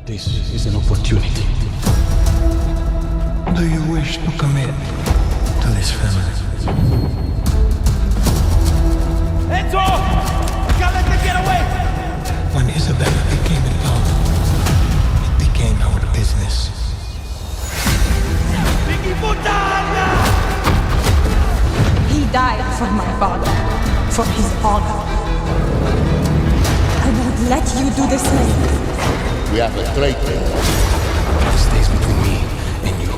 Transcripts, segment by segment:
This is an opportunity. Do you wish to commit to this family? Hands off! I can't let them get away! When Isabella became involved, it became our business. Vicky Puttana! He died for my father, for his honor. I won't let you do the same. We have a traitor. It stays between me and you.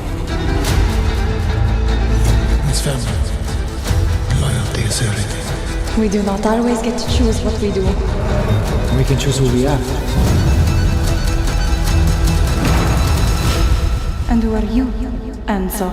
It's family. Loyalty is everything. We do not always get to choose what we do. We can choose who we are. And who are you, Enzo?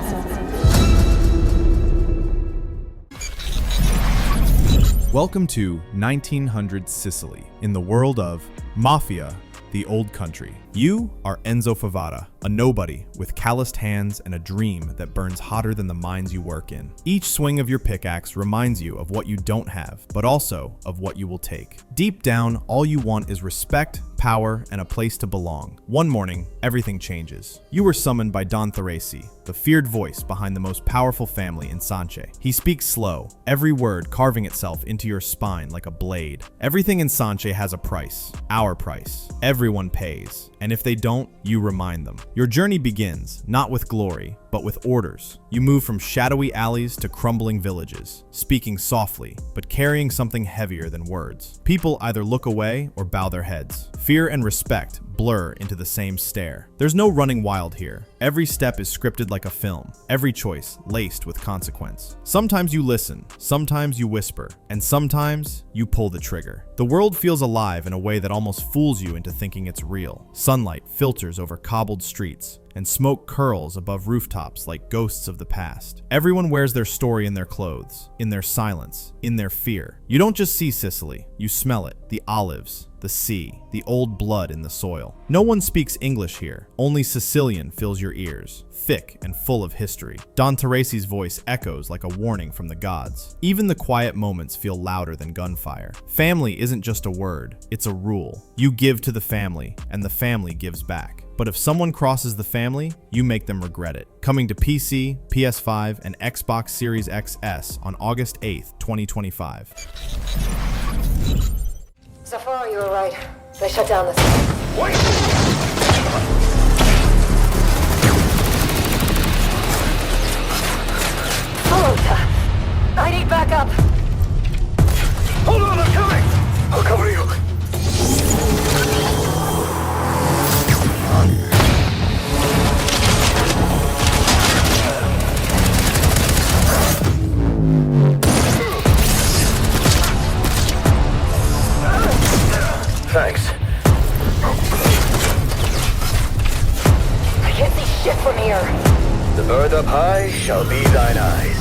Welcome to 1900 Sicily, in the world of Mafia, the Old Country. You are Enzo Favara, a nobody with calloused hands and a dream that burns hotter than the mines you work in. Each swing of your pickaxe reminds you of what you don't have, but also of what you will take. Deep down, all you want is respect, power, and a place to belong. One morning, everything changes. You were summoned by Don Theresi, the feared voice behind the most powerful family in Sanche. He speaks slow, every word carving itself into your spine like a blade. Everything in Sanche has a price, our price. Everyone pays, and if they don't, you remind them. Your journey begins, not with glory, but with orders. You move from shadowy alleys to crumbling villages, speaking softly, but carrying something heavier than words. People either look away or bow their heads. Fear and respect blur into the same stare. There's no running wild here. Every step is scripted like a film, every choice laced with consequence. Sometimes you listen, sometimes you whisper, and sometimes you pull the trigger. The world feels alive in a way that almost fools you into thinking it's real. Sunlight filters over cobbled streets, and smoke curls above rooftops like ghosts of the past. Everyone wears their story in their clothes, in their silence, in their fear. You don't just see Sicily, you smell it, the olives, the sea, the old blood in the soil. No one speaks English here, only Sicilian fills your ears, thick and full of history. Don Theresi's voice echoes like a warning from the gods. Even the quiet moments feel louder than gunfire. Family isn't just a word, it's a rule. You give to the family, and the family gives back. But if someone crosses the family, you make them regret it. Coming to PC, PS5, and Xbox Series X&S on August 8th, 2025. So far, you were right. They shut down the site. Wait! I need backup. Hold on, I'm coming! I'll cover you. Thanks. I can't see shit from here. The bird up high shall be thine eyes.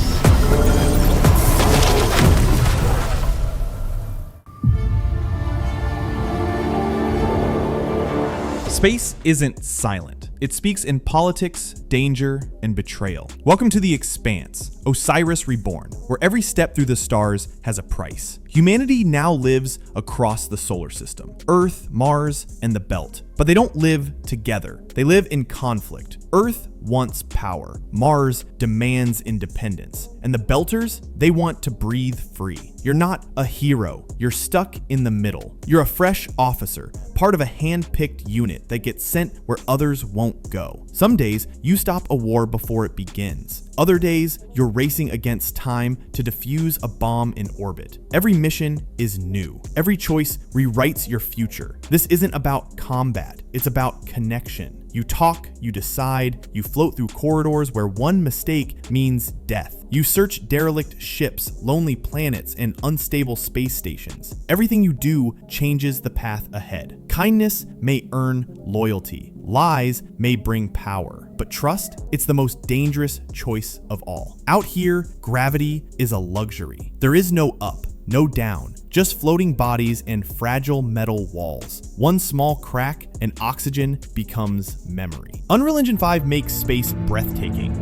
Space isn't silent. It speaks in politics, danger, and betrayal. Welcome to the Expanse, OSORIS Reborn, where every step through the stars has a price. Humanity now lives across the solar system, Earth, Mars, and the Belt. But they don't live together. They live in conflict. Earth wants power. Mars demands independence. And the Belters, they want to breathe free. You're not a hero. You're stuck in the middle. You're a fresh officer, part of a hand-picked unit that gets sent where others won't go. Some days, you stop a war before it begins. Other days, you're racing against time to defuse a bomb in orbit. Every mission is new. Every choice rewrites your future. This isn't about combat, it's about connection. You talk, you decide, you float through corridors where one mistake means death. You search derelict ships, lonely planets, and unstable space stations. Everything you do changes the path ahead. Kindness may earn loyalty. Lies may bring power. But trust, it's the most dangerous choice of all. Out here, gravity is a luxury. There is no up, no down, just floating bodies and fragile metal walls. One small crack and oxygen becomes memory. Unreal Engine 5 makes space breathtaking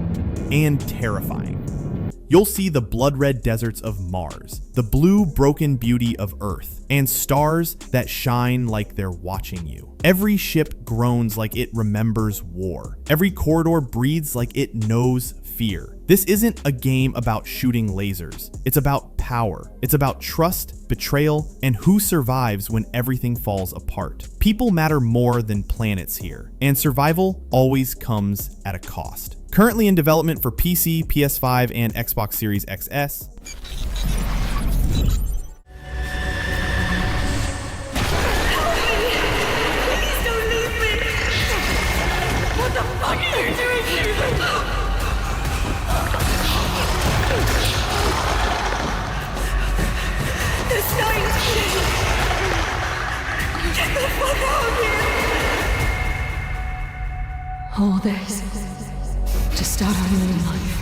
and terrifying. you'll see the blood-red deserts of Mars, the blue broken beauty of Earth, and stars that shine like they're watching you. Every ship groans like it remembers war. Every corridor breathes like it knows fear. This isn't a game about shooting lasers. It's about power. It's about trust, betrayal, and who survives when everything falls apart. People matter more than planets here, and survival always comes at a cost. Currently in development for PC, PS5, and Xbox Series X&S. All this to start our new life.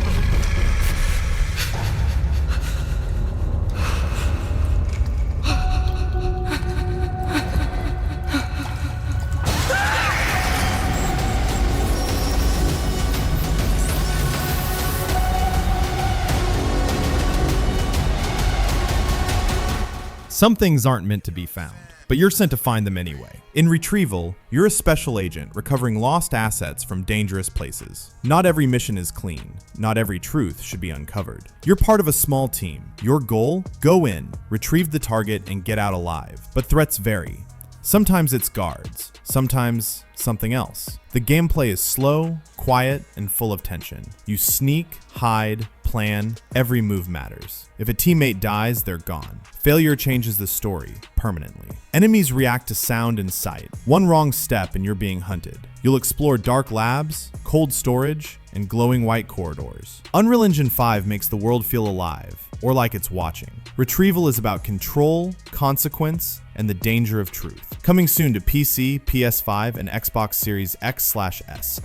Some things aren't meant to be found, but you're sent to find them anyway. In Retrieval, you're a special agent recovering lost assets from dangerous places. Not every mission is clean. Not every truth should be uncovered. You're part of a small team. Your goal? Go in, retrieve the target, and get out alive. But threats vary. Sometimes it's guards. Sometimes something else. The gameplay is slow, quiet, and full of tension. You sneak, hide, plan, every move matters. If a teammate dies, they're gone. Failure changes the story permanently. Enemies react to sound and sight. One wrong step and you're being hunted. You'll explore dark labs, cold storage, and glowing white corridors. Unreal Engine 5 makes the world feel alive, or like it's watching. Retrieval is about control, consequence, and the danger of truth. Coming soon to PC, PS5, and Xbox Series X/S.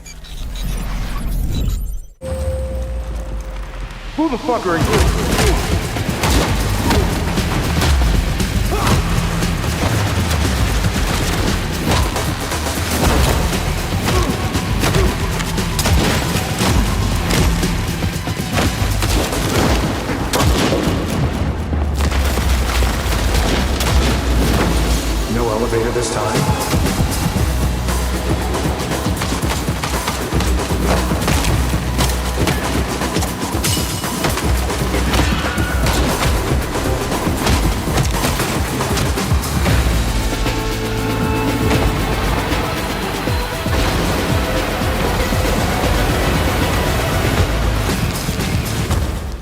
Who the fuck are you? No elevator this time.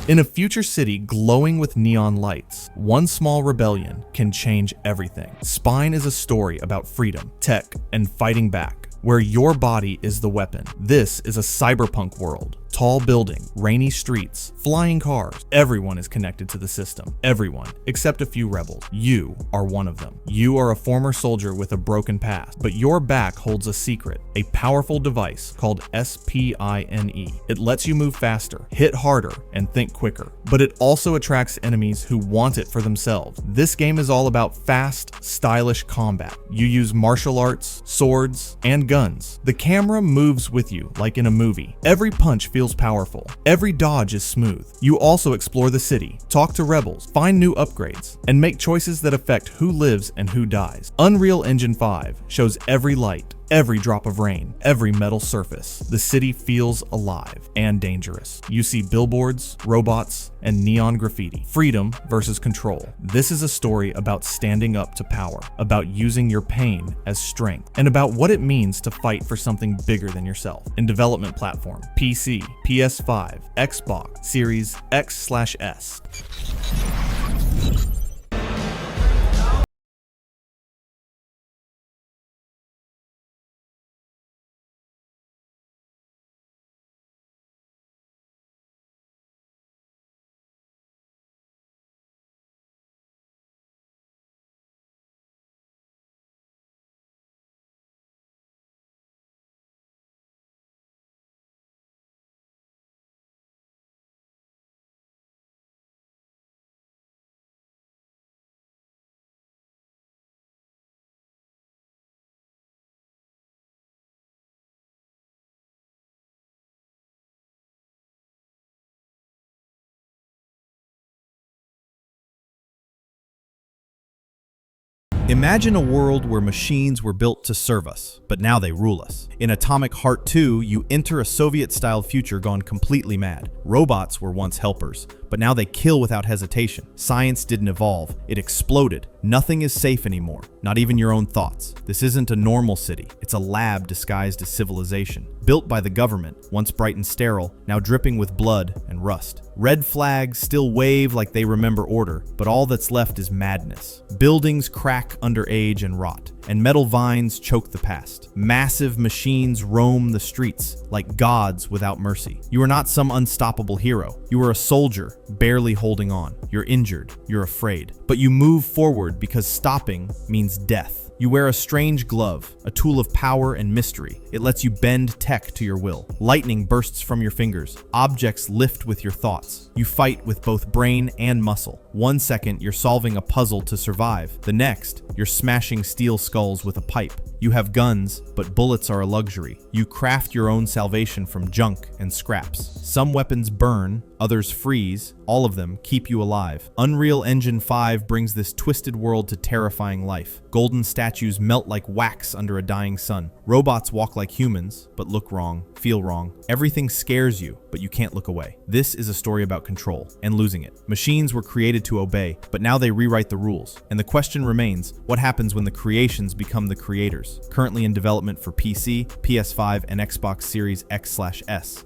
In a future city glowing with neon lights, one small rebellion can change everything. Spine is a story about freedom, tech, and fighting back, where your body is the weapon. This is a cyberpunk world. Tall building, rainy streets, flying cars. Everyone is connected to the system. Everyone, except a few rebels. You are one of them. You are a former soldier with a broken past, but your back holds a secret, a powerful device called SPINE. It lets you move faster, hit harder, and think quicker. But it also attracts enemies who want it for themselves. This game is all about fast, stylish combat. You use martial arts, swords, and guns. The camera moves with you like in a movie. Every punch feels powerful. Every dodge is smooth. You also explore the city, talk to rebels, find new upgrades, and make choices that affect who lives and who dies. Unreal Engine 5 shows every light, every drop of rain, every metal surface. The city feels alive and dangerous. You see billboards, robots, and neon graffiti. Freedom versus control. This is a story about standing up to power, about using your pain as strength, and about what it means to fight for something bigger than yourself. In development platform, PC, PS5, Xbox, Series X/S. Imagine a world where machines were built to serve us, but now they rule us. In Atomic Heart 2, you enter a Soviet-style future gone completely mad. Robots were once helpers, but now they kill without hesitation. Science didn't evolve, it exploded. Nothing is safe anymore, not even your own thoughts. This isn't a normal city, it's a lab disguised as civilization. Built by the government, once bright and sterile, now dripping with blood and rust. Red flags still wave like they remember order, but all that's left is madness. Buildings crack under age and rot, and metal vines choke the past. Massive machines roam the streets like gods without mercy. You are not some unstoppable hero. You are a soldier, barely holding on. You're injured, you're afraid, but you move forward because stopping means death. You wear a strange glove, a tool of power and mystery. It lets you bend tech to your will. Lightning bursts from your fingers. Objects lift with your thoughts. You fight with both brain and muscle. 1 second, you're solving a puzzle to survive. The next, you're smashing steel skulls with a pipe. You have guns, but bullets are a luxury. You craft your own salvation from junk and scraps. Some weapons burn, others freeze. All of them keep you alive. Unreal Engine 5 brings this twisted world to terrifying life. Golden statues melt like wax under a dying sun. Robots walk like humans, but look wrong, feel wrong. Everything scares you, but you can't look away. This is a story about control and losing it. Machines were created to obey, but now they rewrite the rules. And the question remains, what happens when the creations become the creators? Currently in development for PC, PS5, and Xbox Series X/S.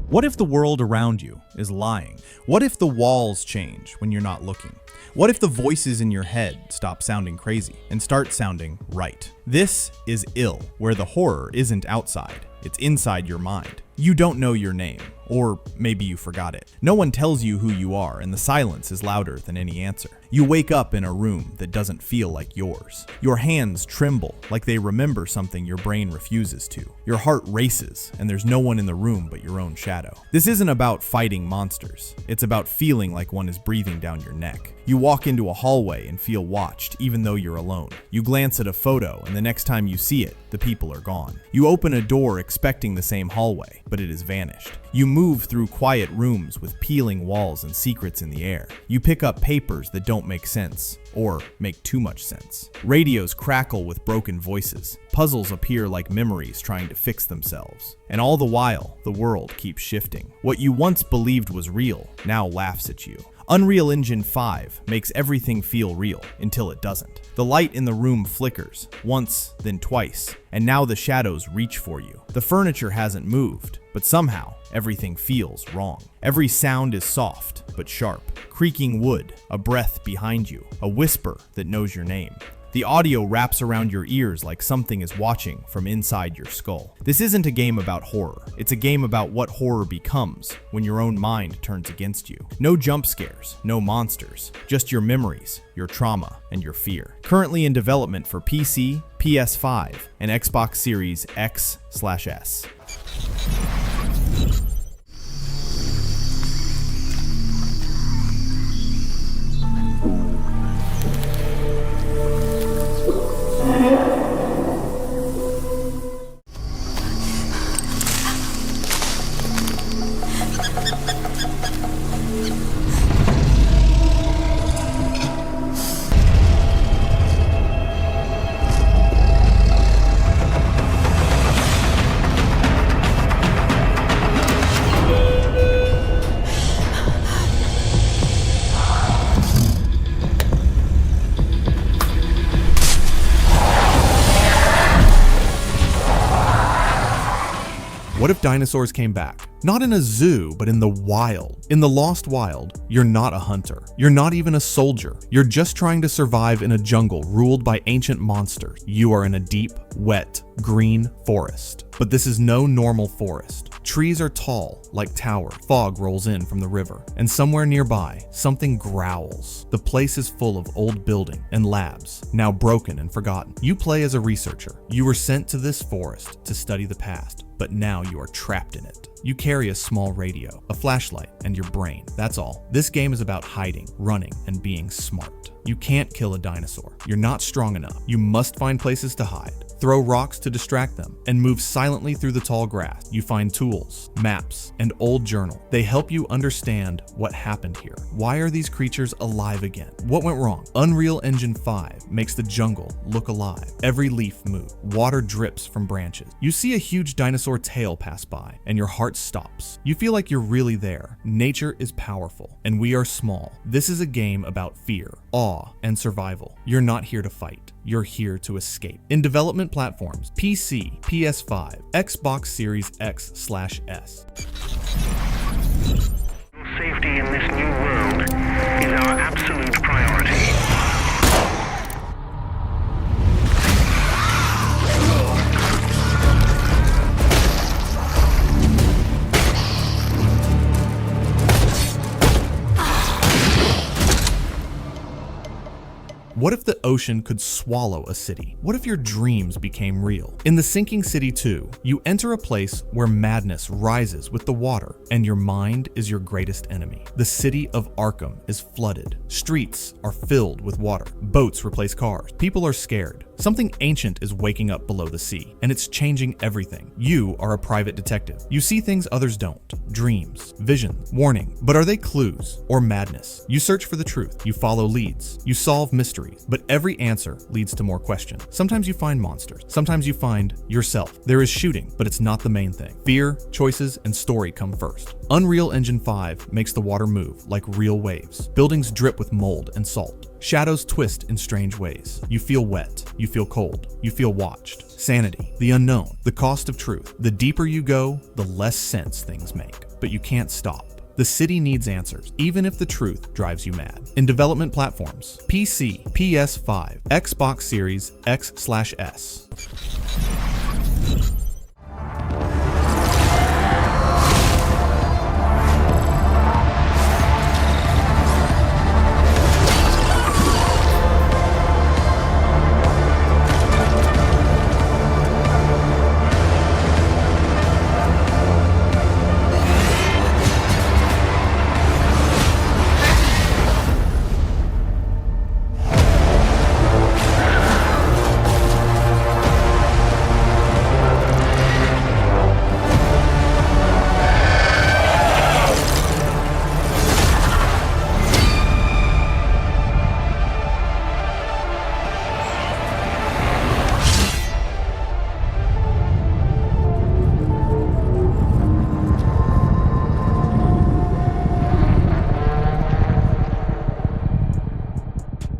What if the world around you is lying? What if the walls change when you're not looking? What if the voices in your head stop sounding crazy and start sounding right? This is Ill, where the horror isn't outside, it's inside your mind. You don't know your name, or maybe you forgot it. No one tells you who you are, and the silence is louder than any answer. You wake up in a room that doesn't feel like yours. Your hands tremble like they remember something your brain refuses to. Your heart races, and there's no one in the room but your own shadow. This isn't about fighting monsters. It's about feeling like one is breathing down your neck. You walk into a hallway and feel watched, even though you're alone. You glance at a photo, and the next time you see it, the people are gone. You open a door expecting the same hallway, but it has vanished. You move through quiet rooms with peeling walls and secrets in the air. You pick up papers that don't make sense, or make too much sense. Radios crackle with broken voices. Puzzles appear like memories trying to fix themselves. And all the while, the world keeps shifting. What you once believed was real now laughs at you. Unreal Engine 5 makes everything feel real until it doesn't. The light in the room flickers, once, then twice, and now the shadows reach for you. The furniture hasn't moved, but somehow everything feels wrong. Every sound is soft, but sharp. Creaking wood, a breath behind you, a whisper that knows your name. The audio wraps around your ears like something is watching from inside your skull. This isn't a game about horror. It's a game about what horror becomes when your own mind turns against you. No jump scares, no monsters, just your memories, your trauma, and your fear. Currently in development for PC, PS5, and Xbox Series X/S. What if dinosaurs came back? Not in a zoo, but in the wild. In the Lost Wild, you're not a hunter. You're not even a soldier. You're just trying to survive in a jungle ruled by ancient monsters. You are in a deep, wet, green forest. But this is no normal forest. Trees are tall, like towers. Fog rolls in from the river, and somewhere nearby, something growls. The place is full of old buildings and labs, now broken and forgotten. You play as a researcher. You were sent to this forest to study the past, but now you are trapped in it. You carry a small radio, a flashlight, and your brain. That's all. This game is about hiding, running, and being smart. You can't kill a dinosaur. You're not strong enough. You must find places to hide, throw rocks to distract them, and move silently through the tall grass. You find tools, maps, and old journal. They help you understand what happened here. Why are these creatures alive again? What went wrong? Unreal Engine 5 makes the jungle look alive. Every leaf moves. Water drips from branches. You see a huge dinosaur tail pass by, and your heart stops. You feel like you're really there. Nature is powerful, and we are small. This is a game about fear, awe, and survival. You're not here to fight. You're here to escape. In development platforms, PC, PS5, Xbox Series X/S. Safety in this new world is our absolute priority. What if the ocean could swallow a city? What if your dreams became real? In The Sinking City 2, you enter a place where madness rises with the water, and your mind is your greatest enemy. The city of Arkham is flooded. Streets are filled with water. Boats replace cars. People are scared. Something ancient is waking up below the sea, and it's changing everything. You are a private detective. You see things others don't. Dreams, visions, warning. But are they clues or madness? You search for the truth. You follow leads. You solve mysteries. But every answer leads to more questions. Sometimes you find monsters. Sometimes you find yourself. There is shooting, but it's not the main thing. Fear, choices, and story come first. Unreal Engine 5 makes the water move like real waves. Buildings drip with mold and salt. Shadows twist in strange ways. You feel wet. You feel cold. You feel watched. Sanity, the unknown, the cost of truth. The deeper you go, the less sense things make. But you can't stop. The city needs answers, even if the truth drives you mad. In development platforms, PC, PS5, Xbox Series X/S.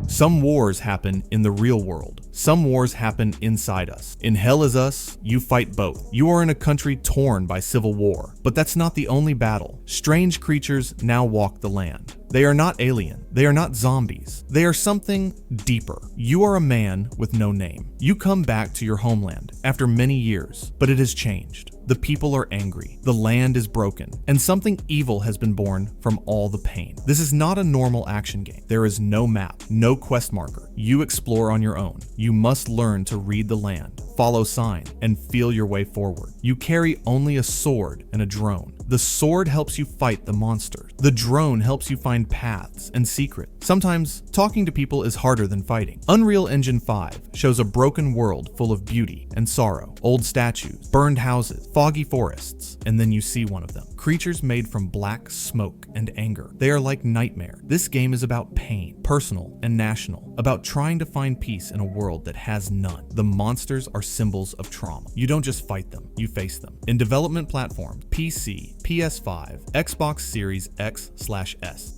Some wars happen in the real world. Some wars happen inside us. In Hell Is Us, you fight both. You are in a country torn by civil war. But that's not the only battle. Strange creatures now walk the land. They are not alien. They are not zombies. They are something deeper. You are a man with no name. You come back to your homeland after many years, but it has changed. The people are angry, the land is broken, and something evil has been born from all the pain. This is not a normal action game. There is no map, no quest marker. You explore on your own. You must learn to read the land, follow signs, and feel your way forward. You carry only a sword and a drone. The sword helps you fight the monsters. The drone helps you find paths and secrets. Sometimes, talking to people is harder than fighting. Unreal Engine 5 shows a broken world full of beauty and sorrow, old statues, burned houses, foggy forests, and then you see one of them. Creatures made from black smoke and anger. They are like nightmare. This game is about pain, personal and national, about trying to find peace in a world that has none. The monsters are symbols of trauma. You don't just fight them, you face them. In development platforms, PC, PS5, Xbox Series X/S.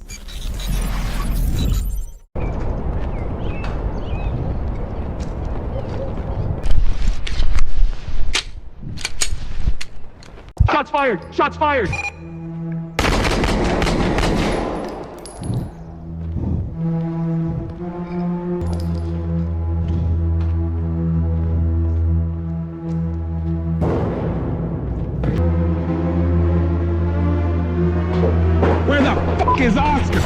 Shots fired! Shots fired! fuck is Oscar?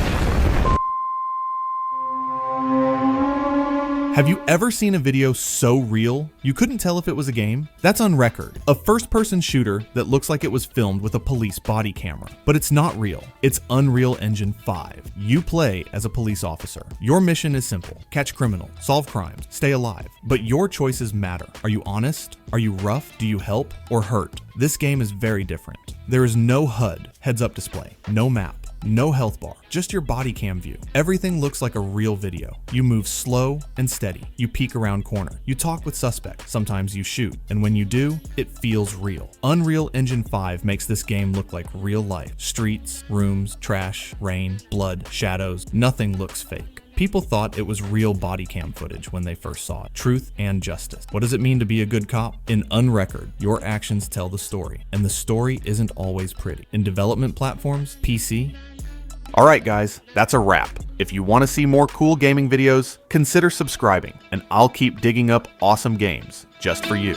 Have you ever seen a video so real you couldn't tell if it was a game? That's UNRECORD, a first-person shooter that looks like it was filmed with a police body camera. But it's not real. It's Unreal Engine 5. You play as a police officer. Your mission is simple: catch criminals, solve crimes, stay alive. But your choices matter. Are you honest? Are you rough? Do you help or hurt? This game is very different. There is no HUD, heads-up display, no map, no health bar, just your body cam view. Everything looks like a real video. You move slow and steady. You peek around corner. You talk with suspects. Sometimes you shoot. And when you do, it feels real. Unreal Engine 5 makes this game look like real life. Streets, rooms, trash, rain, blood, shadows. Nothing looks fake. People thought it was real body cam footage when they first saw it. Truth and justice. What does it mean to be a good cop? In UNRECORD, your actions tell the story, and the story isn't always pretty. In development platforms, PC. Alright guys, that's a wrap. If you want to see more cool gaming videos, consider subscribing, and I'll keep digging up awesome games just for you.